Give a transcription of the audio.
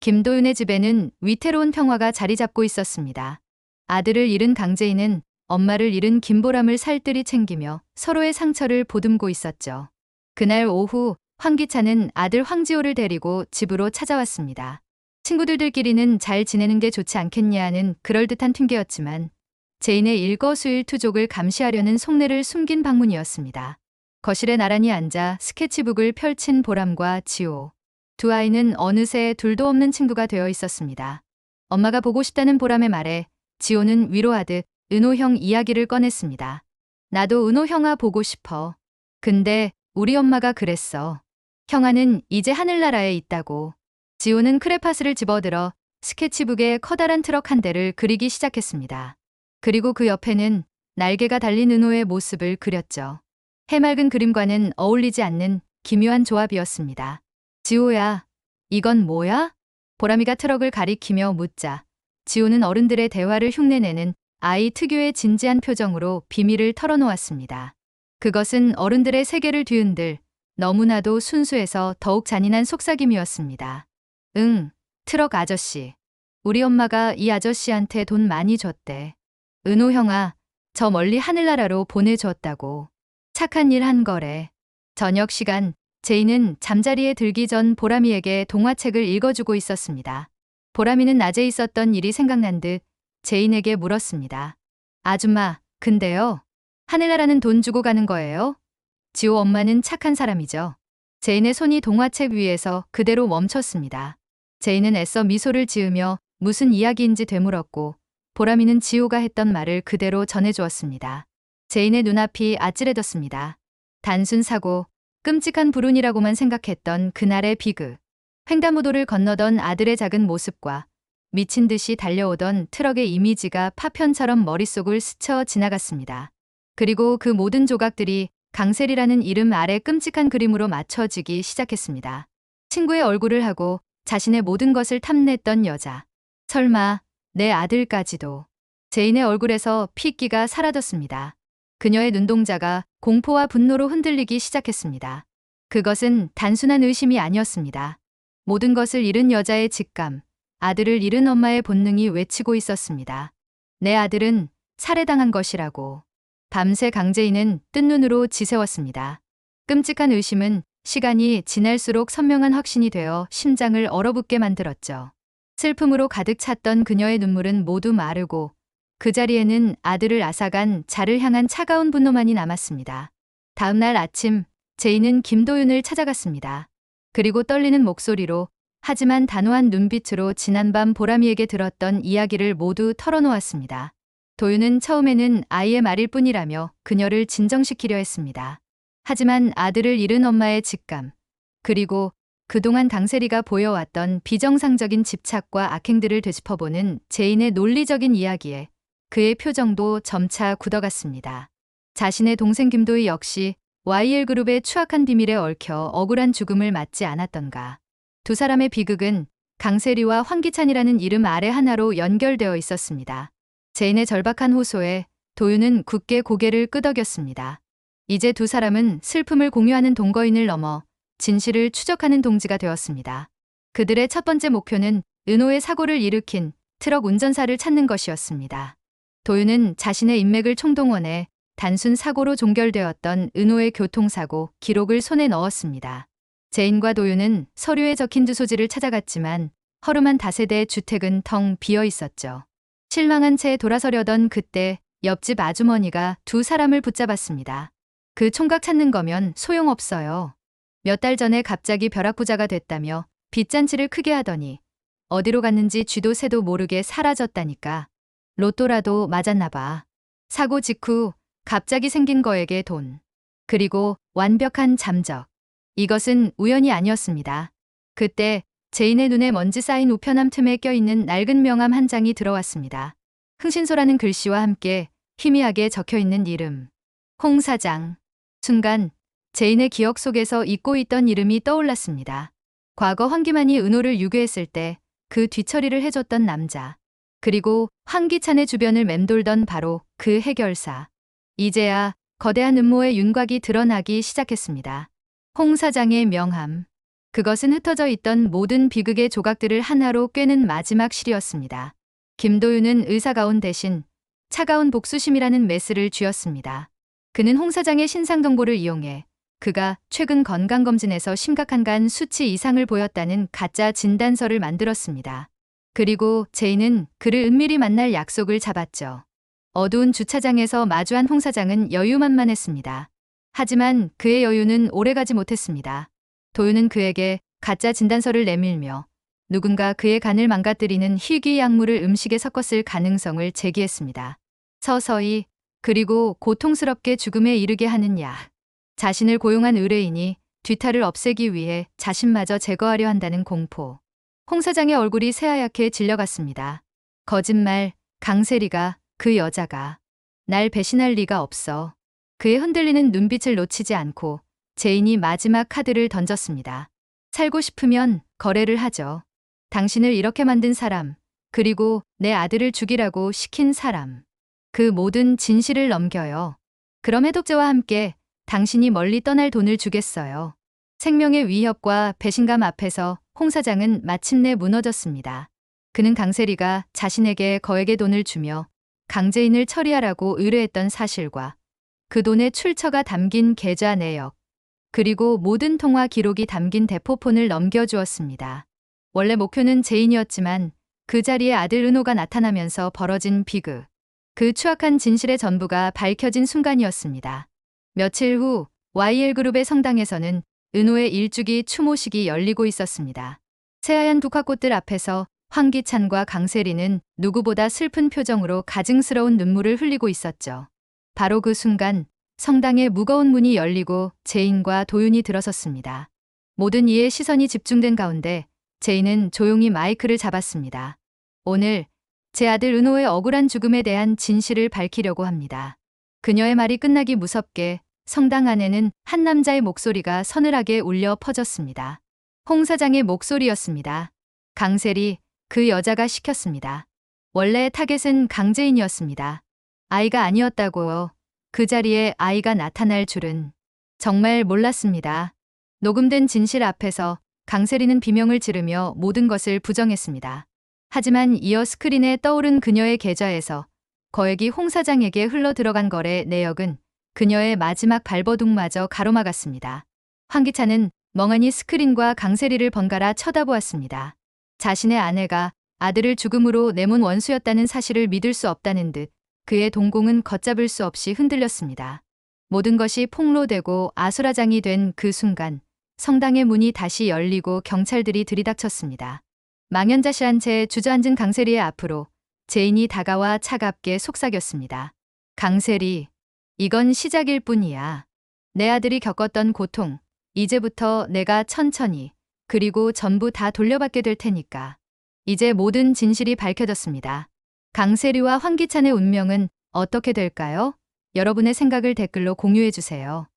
김도윤의 집에는 위태로운 평화가 자리 잡고 있었습니다. 아들을 잃은 강재인은 엄마를 잃은 김보람을 살뜰히 챙기며 서로의 상처를 보듬고 있었죠. 그날 오후 황기찬은 아들 황지호를 데리고 집으로 찾아왔습니다. 친구들끼리는 잘 지내는 게 좋지 않겠냐는 그럴듯한 핑계였지만 재인의 일거수일투족을 감시하려는 속내를 숨긴 방문이었습니다. 거실에 나란히 앉아 스케치북을 펼친 보람과 지호. 두 아이는 어느새 둘도 없는 친구가 되어 있었습니다. 엄마가 보고 싶다는 보람의 말에 지호는 위로하듯 은호 형 이야기를 꺼냈습니다. 나도 은호 형아 보고 싶어. 근데 우리 엄마가 그랬어. 형아는 이제 하늘나라에 있다고. 지호는 크레파스를 집어들어 스케치북에 커다란 트럭 한 대를 그리기 시작했습니다. 그리고 그 옆에는 날개가 달린 은호의 모습을 그렸죠. 해맑은 그림과는 어울리지 않는 기묘한 조합이었습니다. 지호야, 이건 뭐야? 보람이가 트럭을 가리키며 묻자 지호는 어른들의 대화를 흉내내는 아이 특유의 진지한 표정으로 비밀을 털어놓았습니다. 그것은 어른들의 세계를 뒤흔들 너무나도 순수해서 더욱 잔인한 속삭임이었습니다. 응, 트럭 아저씨. 우리 엄마가 이 아저씨한테 돈 많이 줬대. 은호 형아, 저 멀리 하늘나라로 보내줬다고. 착한 일 한 거래. 저녁 시간 제인은 잠자리에 들기 전 보람이에게 동화책을 읽어주고 있었습니다. 보람이는 낮에 있었던 일이 생각난 듯 제인에게 물었습니다. 아줌마, 근데요? 하늘나라는 돈 주고 가는 거예요? 지호 엄마는 착한 사람이죠. 제인의 손이 동화책 위에서 그대로 멈췄습니다. 제인은 애써 미소를 지으며 무슨 이야기인지 되물었고 보람이는 지호가 했던 말을 그대로 전해주었습니다. 제인의 눈앞이 아찔해졌습니다. 단순 사고, 끔찍한 불운이라고만 생각했던 그날의 비극. 횡단보도를 건너던 아들의 작은 모습과 미친 듯이 달려오던 트럭의 이미지가 파편처럼 머릿속을 스쳐 지나갔습니다. 그리고 그 모든 조각들이 강셀이라는 이름 아래 끔찍한 그림으로 맞춰지기 시작했습니다. 친구의 얼굴을 하고 자신의 모든 것을 탐냈던 여자. 설마 내 아들까지도. 제인의 얼굴에서 핏기가 사라졌습니다. 그녀의 눈동자가 공포와 분노로 흔들리기 시작했습니다. 그것은 단순한 의심이 아니었습니다. 모든 것을 잃은 여자의 직감, 아들을 잃은 엄마의 본능이 외치고 있었습니다. 내 아들은 살해당한 것이라고. 밤새 강재인은 뜬 눈으로 지새웠습니다. 끔찍한 의심은 시간이 지날수록 선명한 확신이 되어 심장을 얼어붙게 만들었죠. 슬픔으로 가득 찼던 그녀의 눈물은 모두 마르고 그 자리에는 아들을 앗아간 자를 향한 차가운 분노만이 남았습니다. 다음 날 아침 제인은 김도윤을 찾아갔습니다. 그리고 떨리는 목소리로 하지만 단호한 눈빛으로 지난밤 보람이에게 들었던 이야기를 모두 털어놓았습니다. 도윤은 처음에는 아이의 말일 뿐이라며 그녀를 진정시키려 했습니다. 하지만 아들을 잃은 엄마의 직감, 그리고 그동안 강세리가 보여왔던 비정상적인 집착과 악행들을 되짚어보는 제인의 논리적인 이야기에 그의 표정도 점차 굳어갔습니다. 자신의 동생 김도희 역시 YL그룹의 추악한 비밀에 얽혀 억울한 죽음을 맞지 않았던가. 두 사람의 비극은 강세리와 황기찬이라는 이름 아래 하나로 연결되어 있었습니다. 제인의 절박한 호소에 도윤은 굳게 고개를 끄덕였습니다. 이제 두 사람은 슬픔을 공유하는 동거인을 넘어 진실을 추적하는 동지가 되었습니다. 그들의 첫 번째 목표는 은호의 사고를 일으킨 트럭 운전사를 찾는 것이었습니다. 도윤은 자신의 인맥을 총동원해 단순 사고로 종결되었던 은호의 교통사고 기록을 손에 넣었습니다. 제인과 도윤은 서류에 적힌 주소지를 찾아갔지만 허름한 다세대 주택은 텅 비어 있었죠. 실망한 채 돌아서려던 그때 옆집 아주머니가 두 사람을 붙잡았습니다. 그 총각 찾는 거면 소용없어요. 몇 달 전에 갑자기 벼락부자가 됐다며 빚잔치를 크게 하더니 어디로 갔는지 쥐도 새도 모르게 사라졌다니까. 로또라도 맞았나 봐. 사고 직후 갑자기 생긴 거에게 돈. 그리고 완벽한 잠적. 이것은 우연이 아니었습니다. 그때 제인의 눈에 먼지 쌓인 우편함 틈에 껴있는 낡은 명함 한 장이 들어왔습니다. 흥신소라는 글씨와 함께 희미하게 적혀있는 이름. 홍 사장. 순간 제인의 기억 속에서 잊고 있던 이름이 떠올랐습니다. 과거 황기만이 은호를 유괴했을 때 그 뒤처리를 해줬던 남자. 그리고 황기찬의 주변을 맴돌던 바로 그 해결사. 이제야 거대한 음모의 윤곽이 드러나기 시작했습니다. 홍 사장의 명함. 그것은 흩어져 있던 모든 비극의 조각들을 하나로 꿰는 마지막 실이었습니다. 김도윤은 의사가온 대신 차가운 복수심이라는 메스를 쥐었습니다. 그는 홍 사장의 신상정보를 이용해 그가 최근 건강검진에서 심각한 간 수치 이상을 보였다는 가짜 진단서를 만들었습니다. 그리고 제인은 그를 은밀히 만날 약속을 잡았죠. 어두운 주차장에서 마주한 홍 사장은 여유만만했습니다. 하지만 그의 여유는 오래가지 못했습니다. 도윤은 그에게 가짜 진단서를 내밀며 누군가 그의 간을 망가뜨리는 희귀 약물을 음식에 섞었을 가능성을 제기했습니다. 서서히 그리고 고통스럽게 죽음에 이르게 하는 약. 자신을 고용한 의뢰인이 뒤탈을 없애기 위해 자신마저 제거하려 한다는 공포. 홍 사장의 얼굴이 새하얗게 질려갔습니다. 거짓말, 강세리가, 그 여자가 날 배신할 리가 없어. 그의 흔들리는 눈빛을 놓치지 않고 제인이 마지막 카드를 던졌습니다. 살고 싶으면 거래를 하죠. 당신을 이렇게 만든 사람, 그리고 내 아들을 죽이라고 시킨 사람. 그 모든 진실을 넘겨요. 그럼 해독제와 함께 당신이 멀리 떠날 돈을 주겠어요. 생명의 위협과 배신감 앞에서 홍 사장은 마침내 무너졌습니다. 그는 강세리가 자신에게 거액의 돈을 주며 강제인을 처리하라고 의뢰했던 사실과 그 돈의 출처가 담긴 계좌 내역, 그리고 모든 통화 기록이 담긴 대포폰을 넘겨주었습니다. 원래 목표는 제인이었지만 그 자리에 아들 은호가 나타나면서 벌어진 비극, 그 추악한 진실의 전부가 밝혀진 순간이었습니다. 며칠 후 YL그룹의 성당에서는 은호의 일주기 추모식이 열리고 있었습니다. 새하얀 국화꽃들 앞에서 황기찬과 강세리는 누구보다 슬픈 표정으로 가증스러운 눈물을 흘리고 있었죠. 바로 그 순간 성당의 무거운 문이 열리고 제인과 도윤이 들어섰습니다. 모든 이의 시선이 집중된 가운데 제인은 조용히 마이크를 잡았습니다. 오늘 제 아들 은호의 억울한 죽음에 대한 진실을 밝히려고 합니다. 그녀의 말이 끝나기 무섭게 성당 안에는 한 남자의 목소리가 서늘하게 울려 퍼졌습니다. 홍 사장의 목소리였습니다. 강세리, 그 여자가 시켰습니다. 원래 타겟은 강제인이었습니다. 아이가 아니었다고요. 그 자리에 아이가 나타날 줄은 정말 몰랐습니다. 녹음된 진실 앞에서 강세리는 비명을 지르며 모든 것을 부정했습니다. 하지만 이어 스크린에 떠오른 그녀의 계좌에서 거액이 홍 사장에게 흘러 들어간 거래 내역은 그녀의 마지막 발버둥마저 가로막았습니다. 황기찬은 멍하니 스크린과 강세리를 번갈아 쳐다보았습니다. 자신의 아내가 아들을 죽음으로 내몬 원수였다는 사실을 믿을 수 없다는 듯 그의 동공은 걷잡을 수 없이 흔들렸습니다. 모든 것이 폭로되고 아수라장이 된 그 순간 성당의 문이 다시 열리고 경찰들이 들이닥쳤습니다. 망연자실한 채 주저앉은 강세리의 앞으로 제인이 다가와 차갑게 속삭였습니다. 강세리, 이건 시작일 뿐이야. 내 아들이 겪었던 고통, 이제부터 내가 천천히 그리고 전부 다 돌려받게 될 테니까. 이제 모든 진실이 밝혀졌습니다. 강세리와 황기찬의 운명은 어떻게 될까요? 여러분의 생각을 댓글로 공유해 주세요.